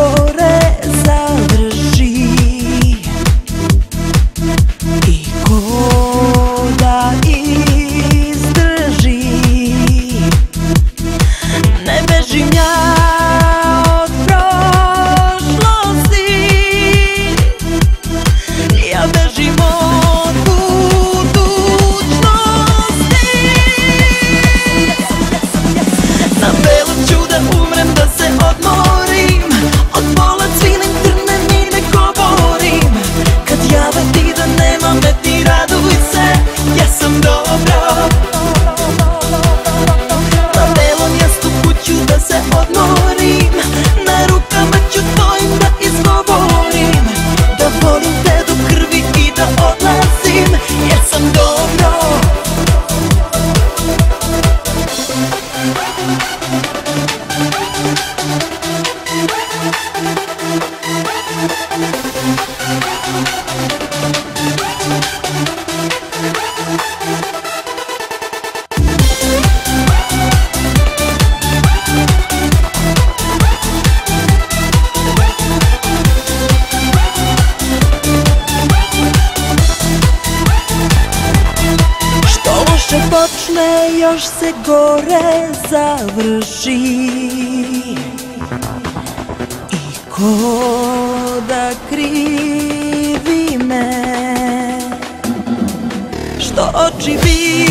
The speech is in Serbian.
gore završi i ko da izdrži. Ne bežim ja od prošlosti, ja bežim od budućnosti. Na belom ću da umrem, da se odmorim, od bola cvilim, trnem i ne govorim. Kad jave ti da nema me, ti raduj se, ja sam dobro. Na belom jastuku ću da se odmorim, na rukama ću tvojim da izgovorim da volim te do krvi i da odlazim, jer sam dobro. Što loše počne, još se gore završi i ko da krivi me, što oči vide